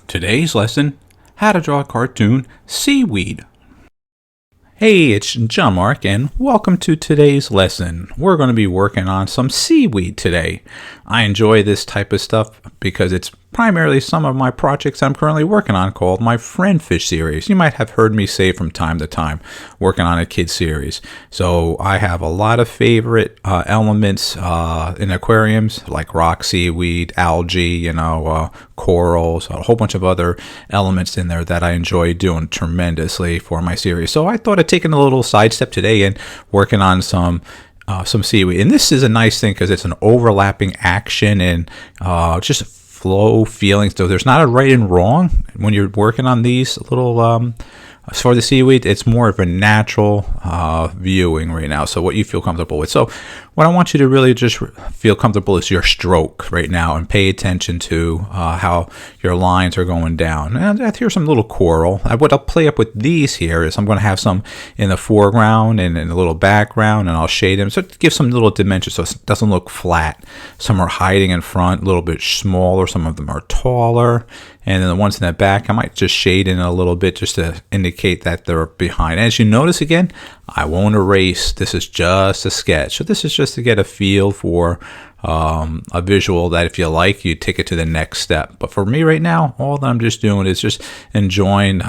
Today's lesson, how to draw a cartoon seaweed. Hey, it's John-Marc and welcome to today's lesson. We're going to be working on some seaweed today. I enjoy this type of stuff because it's primarily some of my projects I'm currently working on called my Friend Fish series. You might have heard me say from time to time, working on a kid series. So I have a lot of favorite elements in aquariums like rock seaweed, algae, corals, a whole bunch of other elements in there that I enjoy doing tremendously for my series. So I thought I'd take a little sidestep today and working on some seaweed. And this is a nice thing because it's an overlapping action and just flow feelings. So there's not a right and wrong when you're working on these little for the seaweed. It's more of a natural viewing right now, so what you feel comfortable with. So what I want you to really just feel comfortable is your stroke right now, and pay attention to how your lines are going down. And here's some little coral. What I'll play up with these here is I'm going to have some in the foreground and in a little background, and I'll shade them so it gives some little dimension so it doesn't look flat. Some are hiding in front, a little bit smaller, some of them are taller, and then the ones in the back I might just shade in a little bit just to indicate that they're behind. As you notice, again, I won't erase. This is just a sketch. So this is just to get a feel for a visual that if you like, you take it to the next step. But for me right now, all that I'm just doing is just enjoying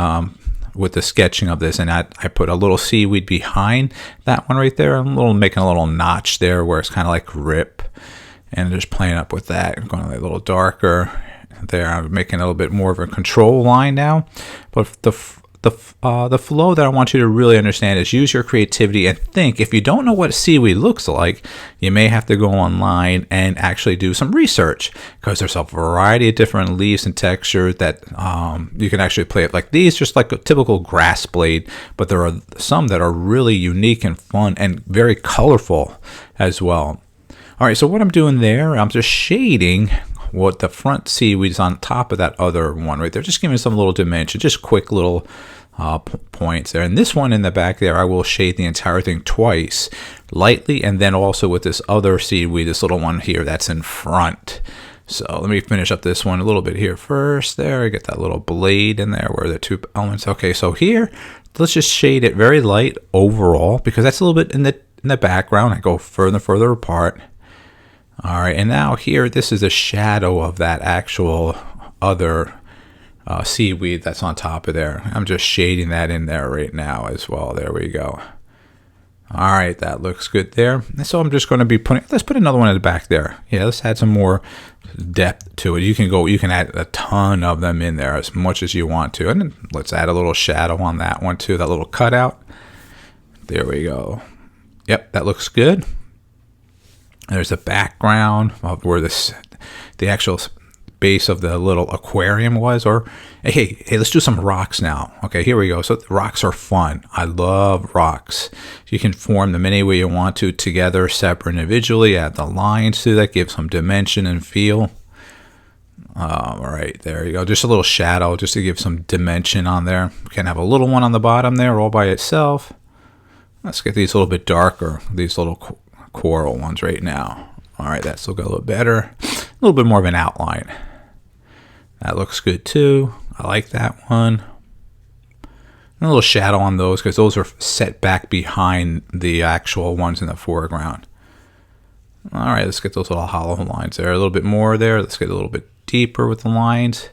with the sketching of this. And I put a little seaweed behind that one right there. I'm making a little notch there where it's kind of like rip. And just playing up with that. I'm going a little darker there. I'm making a little bit more of a control line now. But the flow that I want you to really understand is use your creativity and think. If you don't know what seaweed looks like, you may have to go online and actually do some research, because there's a variety of different leaves and textures that you can actually play it. Like these, just like a typical grass blade, but there are some that are really unique and fun and very colorful as well. All right, so what I'm doing there, I'm just shading what the front seaweed is on top of that other one right there, just giving some little dimension, just quick little points there. And this one in the back there, I will shade the entire thing twice, lightly, and then also with this other seaweed, this little one here that's in front. So let me finish up this one a little bit here first. There, I get that little blade in there where the two elements. Okay, so here, let's just shade it very light overall, because that's a little bit in the background. I go further and further apart. All right, and now here, this is a shadow of that actual other seaweed that's on top of there. I'm just shading that in there right now as well. There we go. All right, that looks good there. And so I'm just going to be let's put another one in the back there. Yeah, let's add some more depth to it. You can add a ton of them in there, as much as you want to. And then let's add a little shadow on that one too, that little cutout. There we go. Yep, that looks good. There's a background of where the actual base of the little aquarium was. Or hey, let's do some rocks now. Okay, here we go. So the rocks are fun. I love rocks. You can form them any way you want to, together, separate, individually. Add the lines to that, give some dimension and feel. All right, there you go. Just a little shadow, just to give some dimension on there. You can have a little one on the bottom there, all by itself. Let's get these a little bit darker. These little coral ones right now. All right, that's looking a little better. A little bit more of an outline. That looks good too. I like that one. And a little shadow on those, because those are set back behind the actual ones in the foreground. All right, let's get those little hollow lines there. A little bit more there. Let's get a little bit deeper with the lines.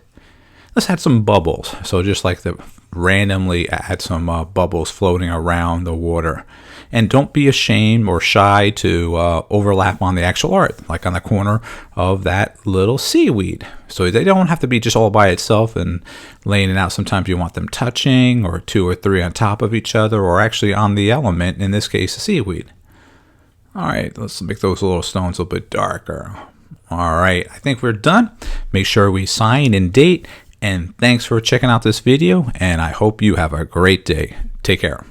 Let's add some bubbles. So just like randomly add some bubbles floating around the water. And don't be ashamed or shy to overlap on the actual art, like on the corner of that little seaweed. So they don't have to be just all by itself and laying it out. Sometimes you want them touching, or two or three on top of each other, or actually on the element, in this case, the seaweed. All right, let's make those little stones a little bit darker. All right, I think we're done. Make sure we sign and date. And thanks for checking out this video, and I hope you have a great day. Take care.